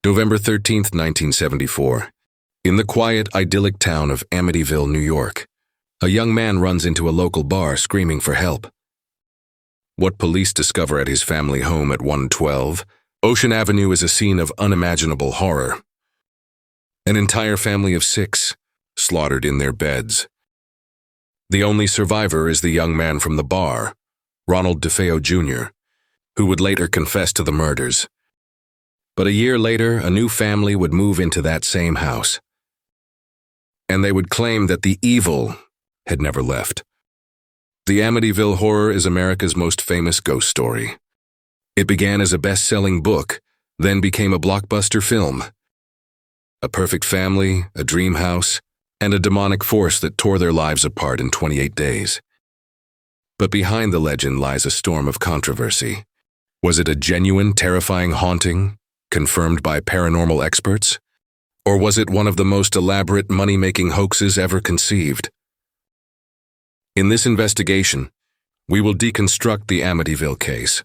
November 13th, 1974. In the quiet, idyllic town of Amityville, New York, a young man runs into a local bar screaming for help. What police discover at his family home at 112 Ocean Avenue is a scene of unimaginable horror. An entire family of 6, slaughtered in their beds. The only survivor is the young man from the bar, Ronald DeFeo Jr., who would later confess to the murders. But a year later, a new family would move into that same house. And they would claim that the evil had never left. The Amityville Horror is America's most famous ghost story. It began as a best-selling book, then became a blockbuster film. A perfect family, a dream house, and a demonic force that tore their lives apart in 28 days. But behind the legend lies a storm of controversy. Was it a genuine, terrifying haunting, confirmed by paranormal experts? Or was it one of the most elaborate money-making hoaxes ever conceived? In this investigation, we will deconstruct the Amityville case,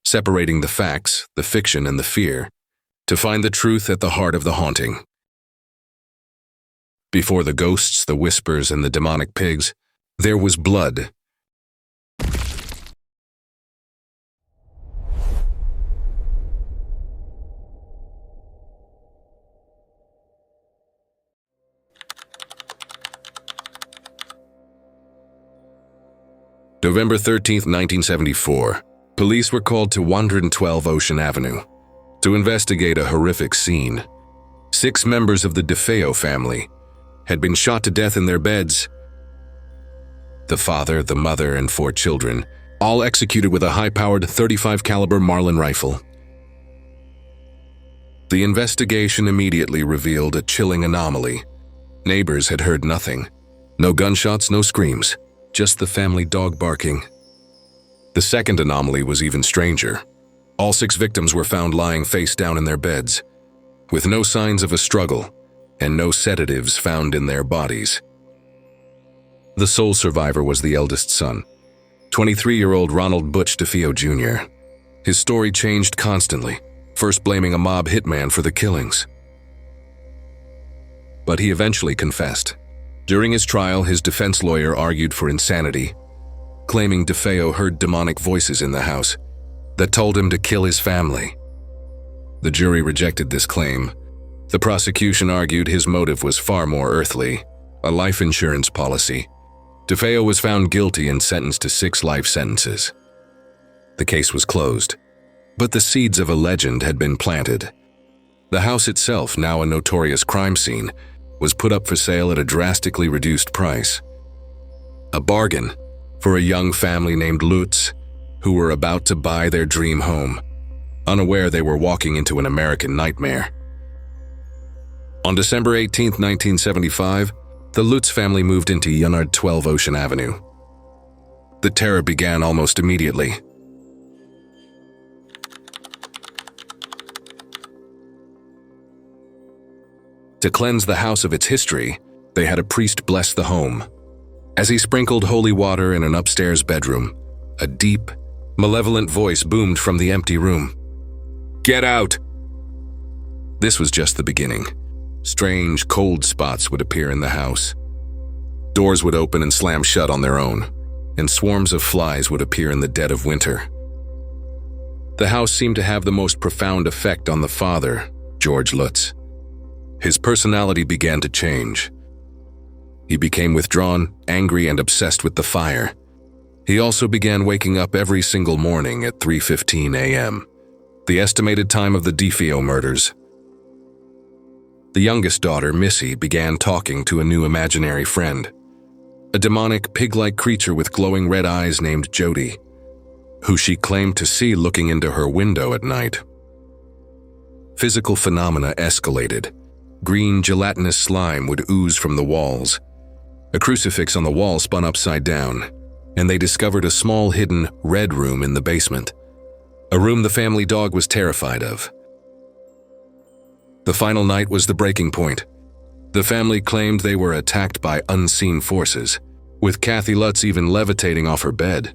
separating the facts, the fiction, and the fear, to find the truth at the heart of the haunting. Before the ghosts, the whispers, and the demonic pigs, there was blood. November 13th, 1974. Police were called to 112 Ocean Avenue to investigate a horrific scene. 6 members of the DeFeo family had been shot to death in their beds. The father, the mother, and 4 children, all executed with a high-powered .35 caliber Marlin rifle. The investigation immediately revealed a chilling anomaly. Neighbors had heard nothing. No gunshots, no screams. Just the family dog barking. The second anomaly was even stranger. All 6 victims were found lying face down in their beds, with no signs of a struggle and no sedatives found in their bodies. The sole survivor was the eldest son, 23-year-old Ronald Butch DeFeo Jr. His story changed constantly, first blaming a mob hitman for the killings. But he eventually confessed. During his trial, his defense lawyer argued for insanity, claiming DeFeo heard demonic voices in the house that told him to kill his family. The jury rejected this claim. The prosecution argued his motive was far more earthly, a life insurance policy. DeFeo was found guilty and sentenced to 6 life sentences. The case was closed, but the seeds of a legend had been planted. The house itself, now a notorious crime scene, was put up for sale at a drastically reduced price. A bargain for a young family named Lutz, who were about to buy their dream home, unaware they were walking into an American nightmare. On December 18, 1975, the Lutz family moved into 112 Ocean Avenue. The terror began almost immediately. To cleanse the house of its history, they had a priest bless the home. As he sprinkled holy water in an upstairs bedroom, a deep, malevolent voice boomed from the empty room. "Get out!" This was just the beginning. Strange, cold spots would appear in the house. Doors would open and slam shut on their own, and swarms of flies would appear in the dead of winter. The house seemed to have the most profound effect on the father, George Lutz. His personality began to change. He became withdrawn, angry, and obsessed with the fire. He also began waking up every single morning at 3:15 a.m., the estimated time of the DeFeo murders. The youngest daughter, Missy, began talking to a new imaginary friend, a demonic, pig-like creature with glowing red eyes named Jody, who she claimed to see looking into her window at night. Physical phenomena escalated. Green, gelatinous slime would ooze from the walls. A crucifix on the wall spun upside down, and they discovered a small hidden red room in the basement, a room the family dog was terrified of. The final night was the breaking point. The family claimed they were attacked by unseen forces, with Kathy Lutz even levitating off her bed.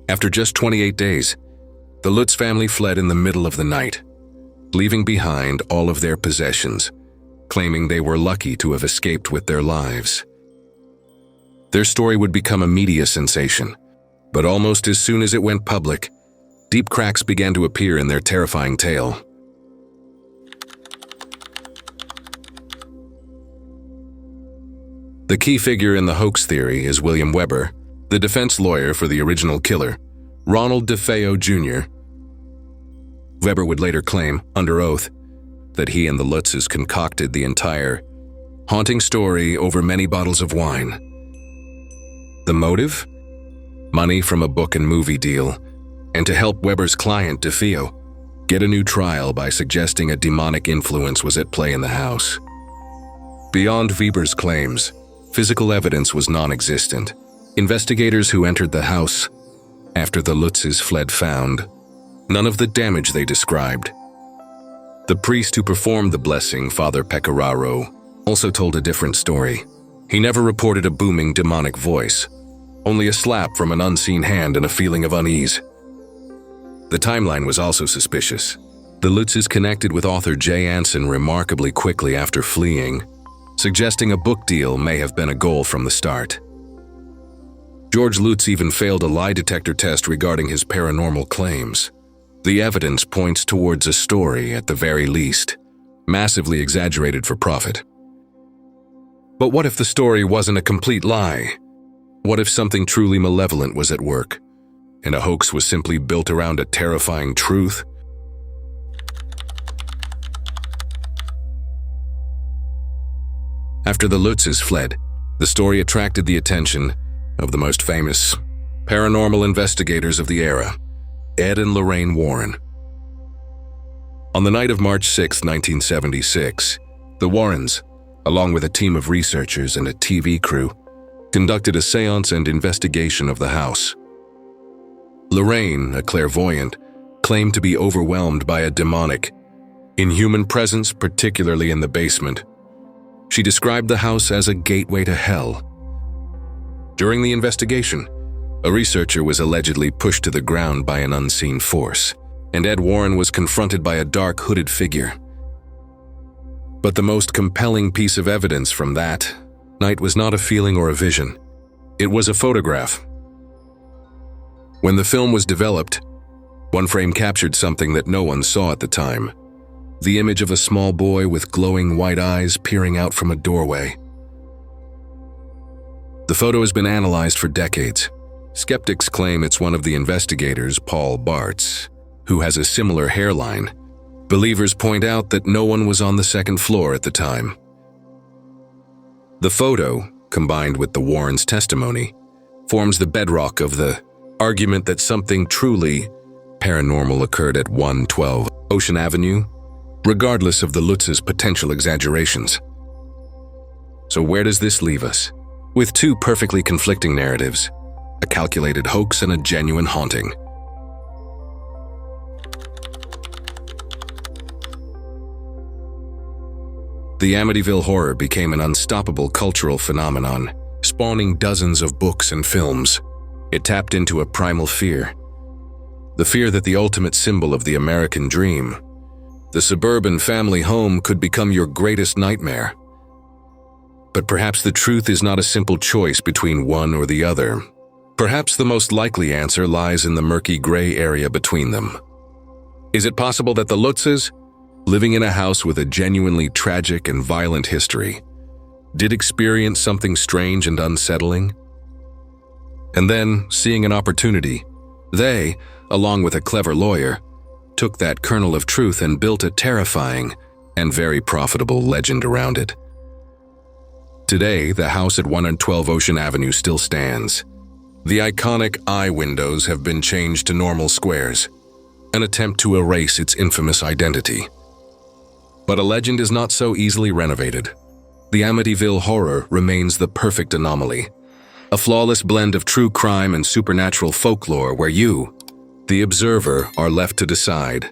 After just 28 days, the Lutz family fled in the middle of the night. leaving behind all of their possessions, claiming they were lucky to have escaped with their lives. Their story would become a media sensation, but almost as soon as it went public, deep cracks began to appear in their terrifying tale. The key figure in the hoax theory is William Weber, the defense lawyer for the original killer, Ronald DeFeo Jr. Weber would later claim, under oath, that he and the Lutzes concocted the entire haunting story over many bottles of wine. The motive? Money from a book and movie deal, and to help Weber's client, DeFeo, get a new trial by suggesting a demonic influence was at play in the house. Beyond Weber's claims, physical evidence was non-existent. Investigators who entered the house after the Lutzes fled found none of the damage they described. The priest who performed the blessing, Father Pecoraro, also told a different story. He never reported a booming demonic voice, only a slap from an unseen hand and a feeling of unease. The timeline was also suspicious. The Lutzes connected with author J. Anson remarkably quickly after fleeing, suggesting a book deal may have been a goal from the start. George Lutz even failed a lie detector test regarding his paranormal claims. The evidence points towards a story, at the very least, massively exaggerated for profit. But what if the story wasn't a complete lie? What if something truly malevolent was at work, and a hoax was simply built around a terrifying truth? After the Lutzes fled, the story attracted the attention of the most famous paranormal investigators of the era, Ed and Lorraine Warren. On the night of March 6, 1976, the Warrens, along with a team of researchers and a TV crew, conducted a seance and investigation of the house. Lorraine, a clairvoyant, claimed to be overwhelmed by a demonic, inhuman presence, particularly in the basement. She described the house as a gateway to hell. During the investigation, a researcher was allegedly pushed to the ground by an unseen force, and Ed Warren was confronted by a dark hooded figure. But the most compelling piece of evidence from that night was not a feeling or a vision. It was a photograph. When the film was developed, one frame captured something that no one saw at the time: the image of a small boy with glowing white eyes peering out from a doorway. The photo has been analyzed for decades. Skeptics claim it's one of the investigators, Paul Bartz, who has a similar hairline. Believers point out that no one was on the second floor at the time. The photo, combined with the Warrens' testimony, forms the bedrock of the argument that something truly paranormal occurred at 112 Ocean Avenue, regardless of the Lutzes' potential exaggerations. So where does this leave us? With two perfectly conflicting narratives, a calculated hoax and a genuine haunting. The Amityville Horror became an unstoppable cultural phenomenon, spawning dozens of books and films. It tapped into a primal fear. The fear that the ultimate symbol of the American dream, the suburban family home, could become your greatest nightmare. But perhaps the truth is not a simple choice between one or the other. Perhaps the most likely answer lies in the murky gray area between them. Is it possible that the Lutzes, living in a house with a genuinely tragic and violent history, did experience something strange and unsettling? And then, seeing an opportunity, they, along with a clever lawyer, took that kernel of truth and built a terrifying and very profitable legend around it. Today, the house at 112 Ocean Avenue still stands. The iconic eye windows have been changed to normal squares, an attempt to erase its infamous identity. But a legend is not so easily renovated. The Amityville Horror remains the perfect anomaly, a flawless blend of true crime and supernatural folklore where you, the observer, are left to decide: